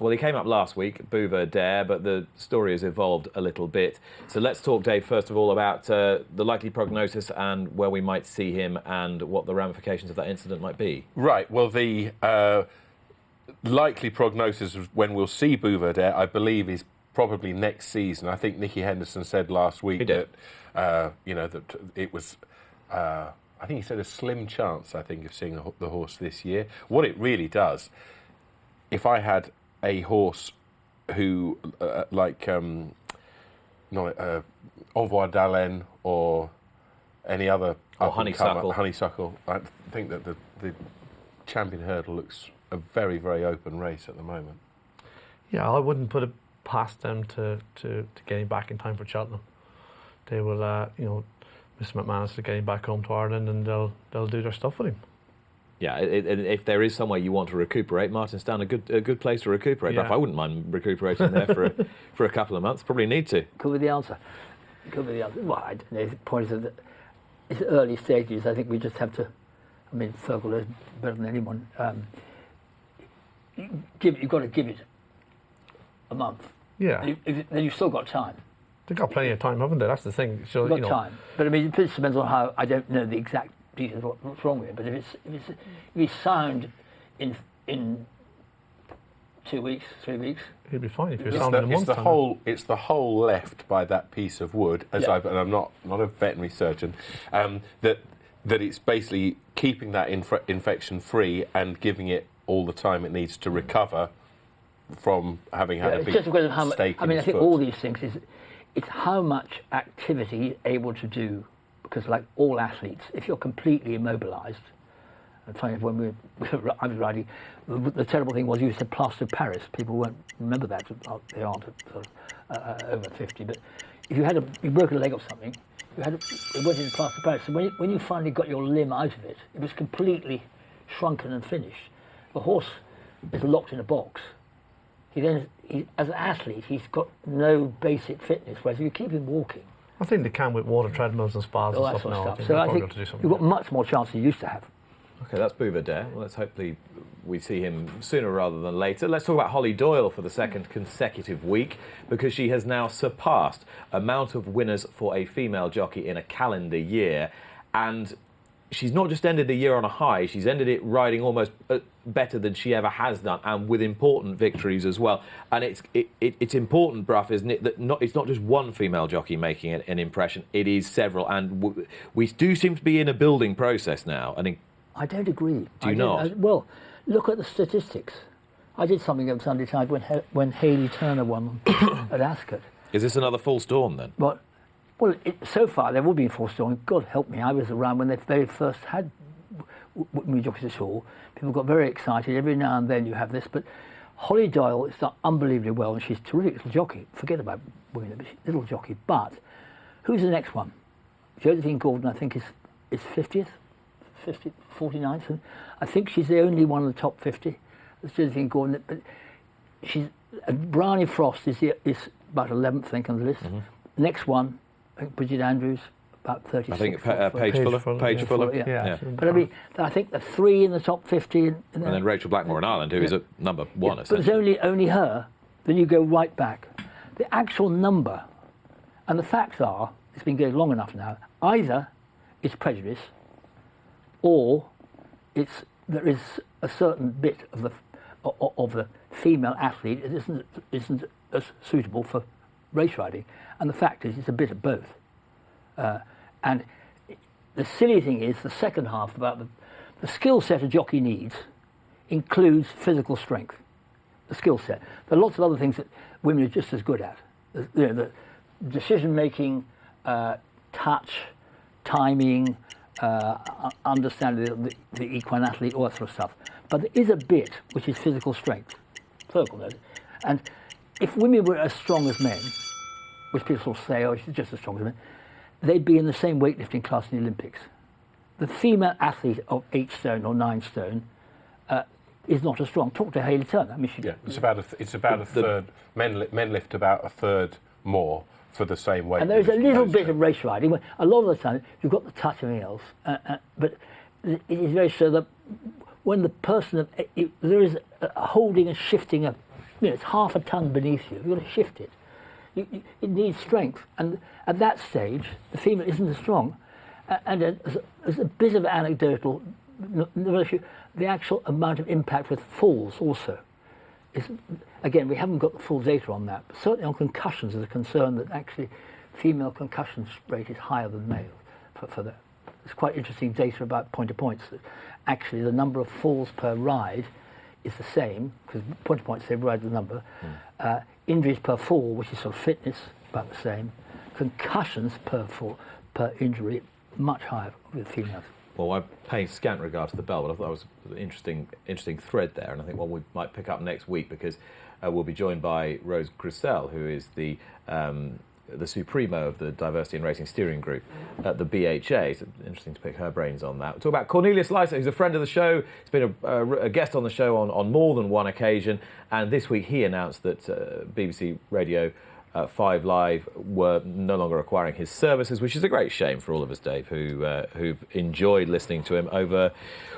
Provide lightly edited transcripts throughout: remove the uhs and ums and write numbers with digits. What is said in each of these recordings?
Well, he came up last week, Bouva Dare, but the story has evolved a little bit. So let's talk, Dave, first of all, about the likely prognosis and where we might see him and what the ramifications of that incident might be. Right. Well, the likely prognosis of when we'll see Bouva Dare, I believe, is probably next season. I think Nicky Henderson said last week that that it was. I think he said a slim chance, I think, of seeing the horse this year. What it really does, if I had a horse who, Envoi d'Haleine or any other... Or Honeysuckle. Honeysuckle. I think that the Champion Hurdle looks a very, very open race at the moment. Yeah, I wouldn't put it past them to get him back in time for Cheltenham. They will, Mr. McManus is getting back home to Ireland, and they'll do their stuff with him. Yeah, if there is somewhere you want to recuperate, Martinstown, a good place to recuperate. Yeah. But I wouldn't mind recuperating there for a couple of months. Probably need to. Could be the answer. Well, I don't know. The point is that it's early stages. I think we just have to. I mean, Fergal is better than anyone. You've got to give it a month. Yeah. Then you've still got time. They've got plenty of time, haven't they? That's the thing. So, You've got time. But I mean, it depends on how. I don't know the exact details of what's wrong with it. But if he's sound in 2 weeks, 3 weeks, he'll be fine. If you're sound in a month. It's the hole left by that piece of wood. And I'm not a veterinary surgeon. That it's basically keeping that infection free and giving it all the time it needs to recover from having had a big just because of how much. stake I mean, in I think foot. all these things it's how much activity he's able to do. Because like all athletes, if you're completely immobilised, and funny when I was riding, the terrible thing was you said plaster of Paris. People won't remember that. They aren't over 50. But if you broke a leg or something, it went into plaster of Paris. So when you finally got your limb out of it, it was completely shrunken and finished. The horse is locked in a box. He as an athlete, he's got no basic fitness. Whereas if you keep him walking. I think they can with water treadmills and spas and stuff now. So I think you've got much more chance than you used to have. Okay, that's Bouva Dare. Well, let's hopefully we see him sooner rather than later. Let's talk about Holly Doyle for the second consecutive week, because she has now surpassed amount of winners for a female jockey in a calendar year. And she's not just ended the year on a high, she's ended it riding almost better than she ever has done, and with important victories as well. And it's important, Bruff, isn't it, that it's not just one female jockey making an impression, it is several. And we do seem to be in a building process now. I don't agree. Do you not? Well, look at the statistics. I did something on Sunday Tide when Hayley Turner won at Ascot. Is this another full storm then? Well, so far they've all been full storm. God help me, I was around when they very first had women jockeys at all. People got very excited. Every now and then you have this, but Holly Doyle is done unbelievably well, and she's a terrific little jockey. Forget about women, but she's a little jockey. But who's the next one? Josephine Gordon, I think, is 50th, 49th. And I think she's the only one in the top 50. It's Josephine Gordon, but she's Bryony Frost is about 11th, I think, on the list. Mm-hmm. Next one, I think Bridget Andrews, about 36th. I think Paige Fuller. Yeah. But I mean, I think the three in the top 50. And then Rachel Blackmore in Ireland, who is at number one. Yeah, but it's only her. Then you go right back. The actual number, and the facts are, it's been going long enough now, either it's prejudice, or there is a certain bit of the female athlete that isn't as suitable for race riding. And the fact is, it's a bit of both. And the silly thing is, the second half about the skill set a jockey needs includes physical strength. The skill set. There are lots of other things that women are just as good at. The decision making, touch, timing, understanding the equine athlete, all that sort of stuff. But there is a bit which is physical strength. Fergal knows. And if women were as strong as men, which people sort of say, oh, she's just as strong as men, they'd be in the same weightlifting class in the Olympics. The female athlete of 8 stone or 9 stone is not as strong. Talk to Hayley Turner. I mean, it's about a third. Men lift about a third more for the same weight. And there's a little bit of race riding. A lot of the time, you've got the touch of everything else, but it is very so that when the person there is a holding and shifting of it's half a ton beneath you. You've got to shift it. It needs strength, and at that stage, the female isn't as strong. And as a bit of anecdotal, the actual amount of impact with falls also is, again, we haven't got the full data on that, but certainly on concussions there's a concern that actually female concussion rate is higher than male for that. It's quite interesting data about point-to-points, that actually the number of falls per ride is the same, because point-to-points, they ride the number. Injuries per fall, which is sort of fitness, about the same. Concussions per per injury, much higher with females. Well, I pay scant regard to the bell, but I thought that was an interesting thread there, and I think one we might pick up next week, because we'll be joined by Rose Grisel, who is the Supremo of the Diversity in Racing Steering Group at the BHA. So interesting to pick her brains on that. We'll talk about Cornelius Lysa, who's a friend of the show. He's been a guest on the show on more than one occasion, and this week he announced that BBC Radio 5 Live were no longer acquiring his services, which is a great shame for all of us, Dave, who've enjoyed listening to him over,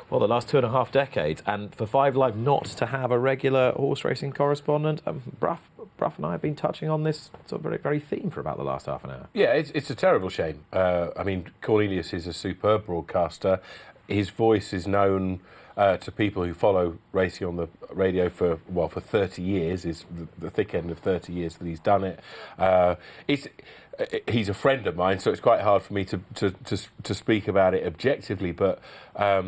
well, the last 2.5 decades. And for 5 Live not to have a regular horse racing correspondent, Bruff and I have been touching on this sort of very, very theme for about the last half an hour. Yeah, it's a terrible shame. I mean, Cornelius is a superb broadcaster. His voice is known to people who follow racing on the radio for 30 years, is the thick end of 30 years that he's done it. He's a friend of mine, so it's quite hard for me to speak about it objectively, but I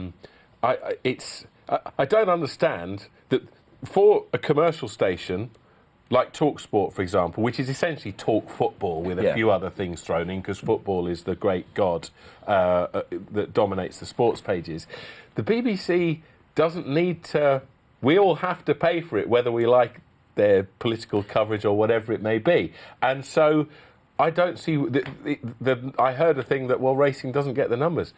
don't understand that for a commercial station like TalkSport, for example, which is essentially talk football with a few other things thrown in, because football is the great god that dominates the sports pages. The BBC doesn't need to. We all have to pay for it, whether we like their political coverage or whatever it may be. And so I don't see. I heard a thing that, well, racing doesn't get the numbers.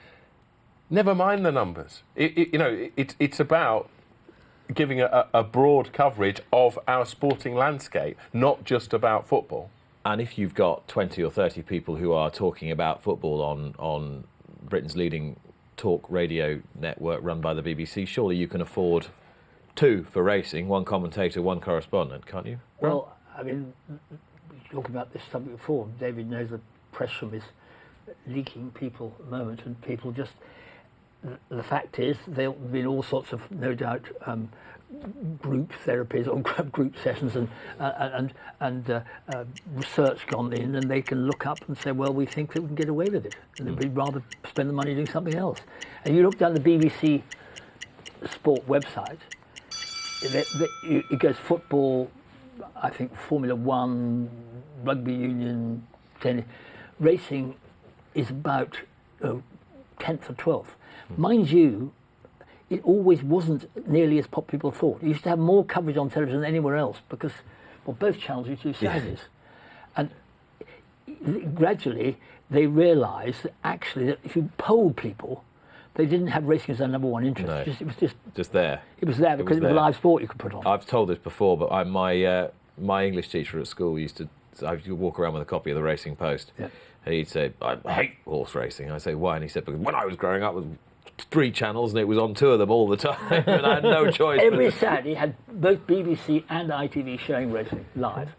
Never mind the numbers. It's about giving a broad coverage of our sporting landscape, not just about football. And if you've got 20 or 30 people who are talking about football on Britain's leading talk radio network run by the BBC, surely you can afford 2 for racing, 1 commentator, 1 correspondent, can't you? Well, I mean, we talked about this subject before. David knows the press room is leaking people at the moment, and people just... The fact is, there have been all sorts of, no doubt, group therapies or group sessions and research gone in, and they can look up and say, well, we think that we can get away with it, and we'd rather spend the money doing something else. And you look down the BBC Sport website, it goes football, I think Formula One, rugby union, tennis. Racing is about 10th or 12th. Mind you, it always wasn't nearly as people thought. You used to have more coverage on television than anywhere else because, well, both channels used to do Saturdays. And gradually they realised that actually that if you polled people, they didn't have racing as their number one interest. No. It was just there. It was there because it was a live sport you could put on. I've told this before, but my English teacher at school used to walk around with a copy of the Racing Post. Yeah. And he'd say, I hate horse racing. I say, why? And he said, because when I was growing up, there was 3 channels and it was on 2 of them all the time, and I had no choice. Every Saturday had both BBC and ITV showing racing live.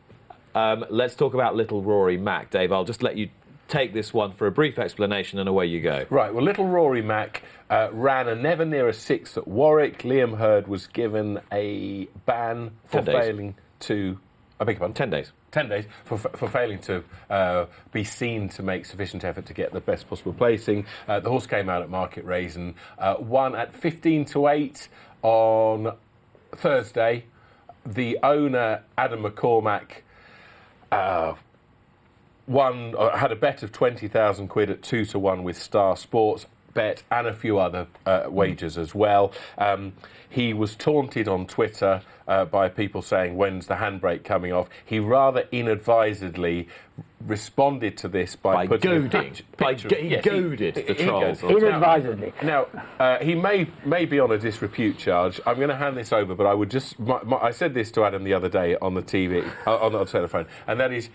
Let's talk about little Rory Mack. Dave, I'll just let you take this one for a brief explanation and away you go. Right, well, little Rory Mack ran a never near a 6 at Warwick. Liam Hurd was given a ban for failing to... I beg your pardon? 10 days. 10 days for failing to be seen to make sufficient effort to get the best possible placing. The horse came out at Market Race and won at 15-8 on Thursday. The owner, Adam McCormack, had a bet of 20,000 quid at 2-1 with Star Sports bet and a few other wagers as well. He was taunted on Twitter by people saying, when's the handbrake coming off? He rather inadvisedly responded to this by putting goading. He goaded the trolls. Inadvisedly. Now, he may be on a disrepute charge. I'm going to hand this over, but I would just... I said this to Adam the other day on the TV, on the telephone, and that is,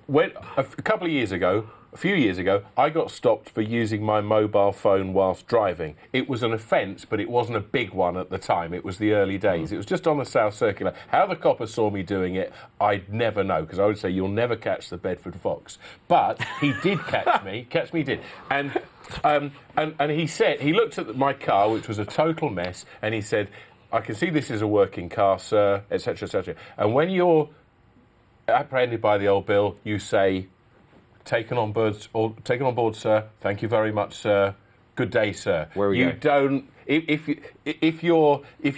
when a couple of years ago, a few years ago, I got stopped for using my mobile phone whilst driving. It was an offence, but it wasn't a big one at the time. It was the early days. It was just on the South Circular. How the copper saw me doing it, I'd never know, because I would say, you'll never catch the Bedford fox. But he did catch me. Catch me, he did. And he said, he looked at my car, which was a total mess, and he said, I can see this is a working car, sir, etc., etc. And when you're apprehended by the old bill, you say, taken on board, sir. Thank you very much, sir. Good day, sir. Where are we going? Don't. If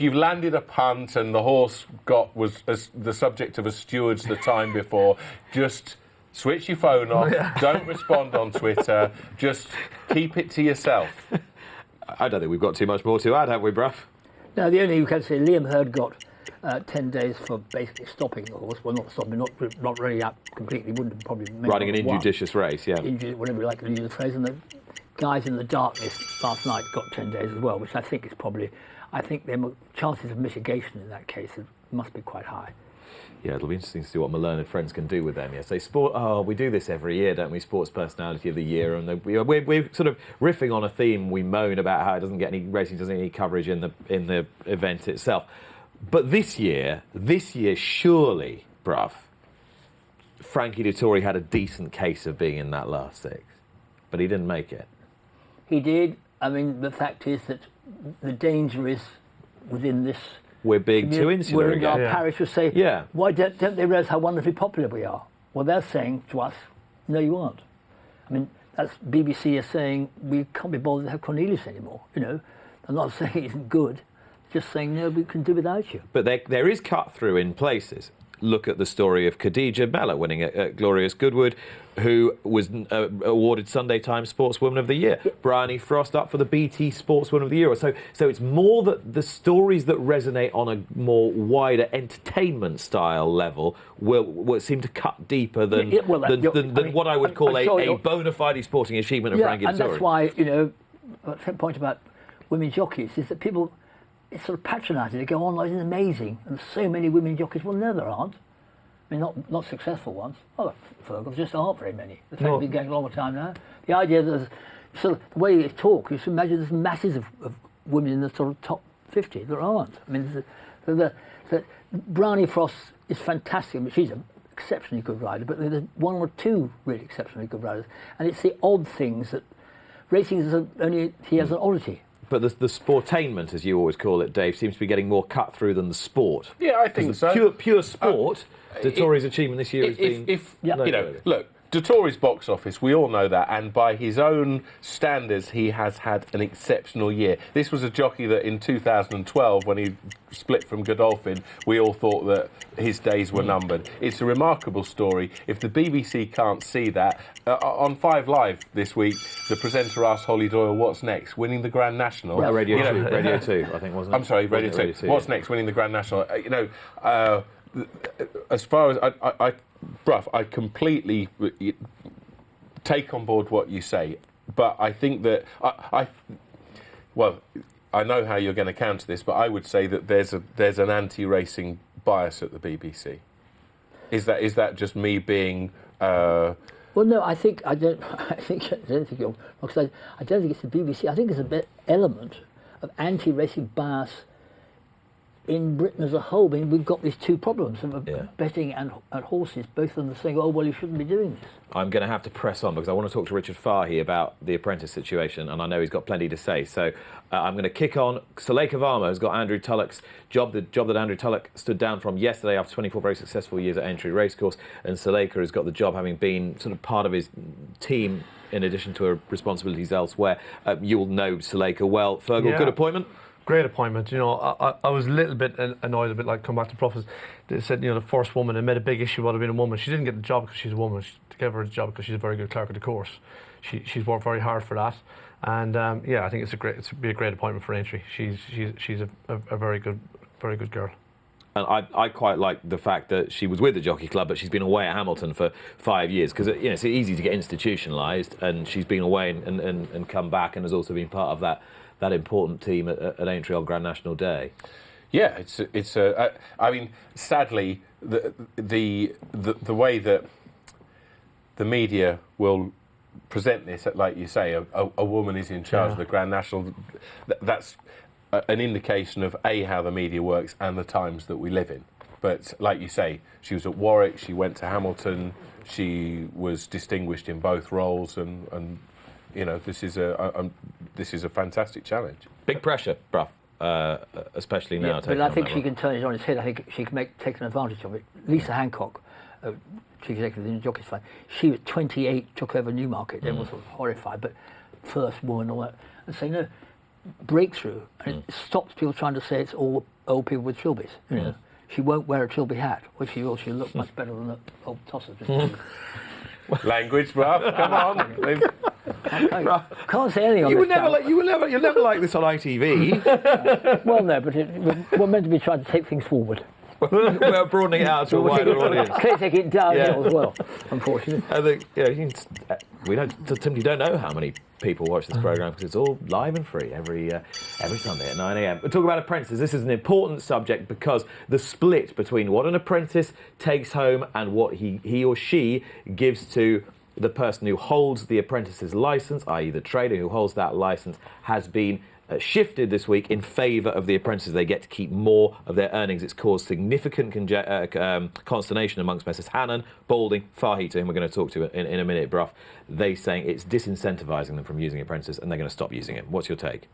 you've landed a punt and the horse was the subject of a steward's the time before, just switch your phone off. Don't respond on Twitter. Just keep it to yourself. I don't think we've got too much more to add, have we, Bruff? No, the only thing you can say, Liam Hurd got 10 days for basically stopping the horse. Well, not stopping, not really up completely. Wouldn't have probably made Riding an injudicious race, yeah. Whatever you like to use the phrase. And the guys in the darkness last night got 10 days as well, which I think is probably. I think their chances of mitigation in that case must be quite high. Yeah, it'll be interesting to see what my learned friends can do with them. Yes, they sport. Oh, we do this every year, don't we? Sports Personality of the Year, and we're sort of riffing on a theme. We moan about how it doesn't get any racing, doesn't get any coverage in the event itself. But this year, surely, Bruff, Frankie Dettori had a decent case of being in that last six, but he didn't make it. He did. I mean, the fact is that the danger is within this. We're being too insular we're in again. our parish will say, why don't they realise how wonderfully popular we are? Well, they're saying to us, no, you aren't. I mean, that's BBC is saying we can't be bothered to have Cornelius anymore. You know, I'm not saying it isn't good, just saying no, we can do without you. But there is cut through in places. Look at the story of Khadija Bella winning at Glorious Goodwood, who was awarded Sunday Times Sportswoman of the Year. Bryony Frost up for the BT Sportswoman of the Year. So it's more that the stories that resonate on a more wider entertainment style level will seem to cut deeper than what I would call a bona fide sporting achievement of Frankie Dettori. And that's why, the point about women jockeys is that people, it's sort of patronising. They go, oh, it's amazing. And so many women jockeys. Well, no, there aren't. I mean, not successful ones. Oh, Fergal, just aren't very many. The fact been going a long time now. The idea that there's sort of the way they talk, you should imagine there's masses of women in the sort of top 50. There aren't. I mean, the Bryony Frost is fantastic. I mean, she's an exceptionally good rider, but there's one or two really exceptionally good riders. And it's the odd things that racing is he has an oddity. But the sportainment, as you always call it, Dave, seems to be getting more cut through than the sport. Yeah, I think so. Pure sport, Dettori's achievement this year has been... Look, Dettori's box office, we all know that, and by his own standards, he has had an exceptional year. This was a jockey that in 2012, when he split from Godolphin, we all thought that his days were numbered. It's a remarkable story. If the BBC can't see that, on 5 Live this week, the presenter asked Holly Doyle, what's next? Winning the Grand National? Well, Radio 2, I think, wasn't it? I'm sorry, Radio 2. What's next? Winning the Grand National? As far as Bruff, I completely take on board what you say, but I think that I know how you're going to counter this, but I would say that there's an anti-racing bias at the BBC. Is that just me being? Well, no, I don't think you're, because I don't think it's the BBC. I think it's a bit element of anti-racing bias in Britain as a whole. I mean, we've got these two problems of betting and horses, both of them saying, oh, well, you shouldn't be doing this. I'm going to have to press on because I want to talk to Richard Fahey about the apprentice situation, and I know he's got plenty to say. So I'm going to kick on. Suleika Varma has got Andrew Tulloch's job, the job that Andrew Tulloch stood down from yesterday after 24 very successful years at Aintree Racecourse, and Suleika has got the job having been sort of part of his team in addition to her responsibilities elsewhere. You'll know Suleika well. Fergal, good appointment? Great appointment. I was a little bit annoyed, a bit like come back to Profits. They said, the first woman, and made a big issue about her being a woman. She didn't get the job because she's a woman. They gave her the job because she's a very good clerk of the course. She's worked very hard for that, and I think it's be a great appointment for Aintree. She's a very good girl. And I quite like the fact that she was with the Jockey Club, but she's been away at Hamilton for 5 years because it's easy to get institutionalised, and she's been away and come back, and has also been part of that important team at Aintree on Grand National Day. Yeah, I mean, sadly, the way that the media will present this, like you say, a woman is in charge of the Grand National. That's an indication of how the media works and the times that we live in. But like you say, she was at Warwick, she went to Hamilton, she was distinguished in both roles, and you know, this is a fantastic challenge. Big pressure, Bruff, especially now. But I think she can turn it on its head. I think she can take an advantage of it. Lisa Hancock, chief executive in the Jockeys Fund, she was 28, took over Newmarket. Everyone was sort of horrified, but first woman, all that, and say no, breakthrough, and it stops people trying to say it's all old people with trilbies. You know, she won't wear a trilby hat, which she'll look much better than the old tossers. Language, bruv, come on. Can't say anything on You'll this. never like this on ITV. Well, no, but we're meant to be trying to take things forward. We're broadening it out to a wider audience. Can't take it downhill as well, unfortunately. I think we simply don't know how many people watch this programme because it's all live and free every Sunday at 9 a.m. We talk about apprentices. This is an important subject because the split between what an apprentice takes home and what he or she gives to the person who holds the apprentice's licence, i.e. the trader who holds that licence, has been shifted this week in favour of the apprentices. They get to keep more of their earnings. It's caused significant consternation amongst Messrs Hannon, Balding, Fahey, to whom we're going to talk to in a minute, Bruff. They saying it's disincentivising them from using apprentices and they're going to stop using it. What's your take?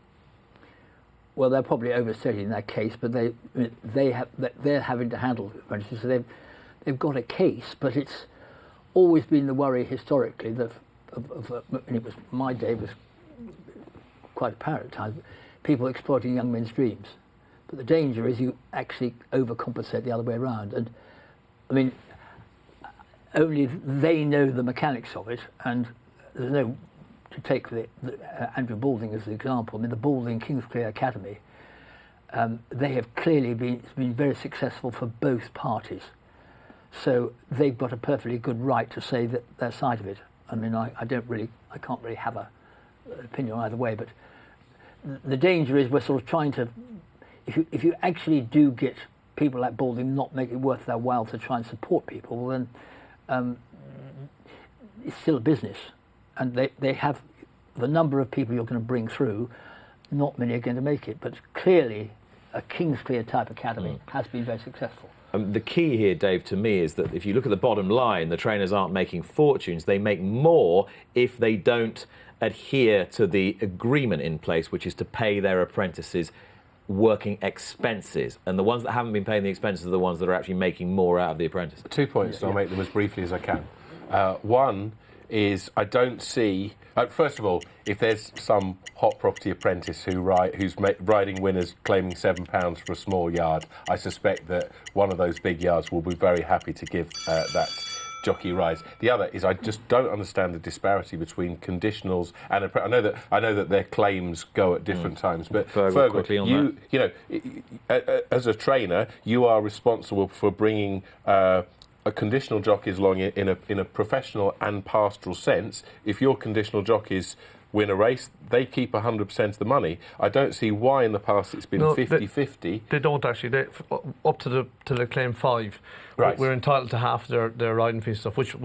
Well, they're probably overstated in that case, but they're having to handle apprentices, so they've got a case, but it's always been the worry historically that and it was my day was quite apparent at times, people exploiting young men's dreams. But the danger is you actually overcompensate the other way around. And I mean, only they know the mechanics of it, and there's no, to take Andrew Balding as an example, I mean, the Balding Kingsclear Academy, they have clearly been very successful for both parties. So they've got a perfectly good right to say that their side of it. I mean, I can't really have an opinion either way, but the danger is we're sort of trying to, if you actually do get people like Balding not make it worth their while to try and support people, then it's still a business, and they have the number of people you're going to bring through. Not many are going to make it, but clearly a Kingsclear type academy has been very successful. The key here, Dave, to me, is that if you look at the bottom line, the trainers aren't making fortunes. They make more if they don't adhere to the agreement in place, which is to pay their apprentices working expenses. And the ones that haven't been paying the expenses are the ones that are actually making more out of the apprentice. 2 points, and I'll make them as briefly as I can. One is I don't see... first of all, if there's some hot property apprentice who's riding winners claiming £7 for a small yard, I suspect that one of those big yards will be very happy to give that jockey rides. The other is I just don't understand the disparity between conditionals and I know that their claims go at different times, but Fergal, quickly on you know, as a trainer, you are responsible for bringing a conditional jockeys along in a professional and pastoral sense. If your conditional jockeys win a race, they keep 100% of the money. I don't see why in the past it's been 50-50. They don't actually. Up to the claim 5, right. We're entitled to half their riding fee stuff, which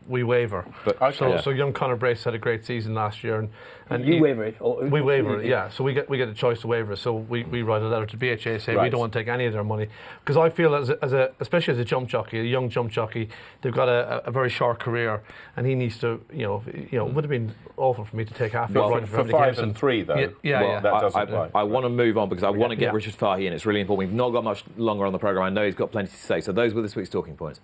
we waiver. But okay. So young Conor Brace had a great season last year, and you waiver it. We waiver it, yeah. So we get a choice to waiver it. So we write a letter to BHA saying we don't want to take any of their money, because I feel especially as a jump jockey, a young jump jockey, they've got a very short career, and he needs to, it would have been awful for me to take half of it. For 5 and 3 though, that doesn't apply. I want to move on because I want to get Richard Fahey in. It's really important. We've not got much longer on the programme. I know he's got plenty to say. So those were this week's talking points.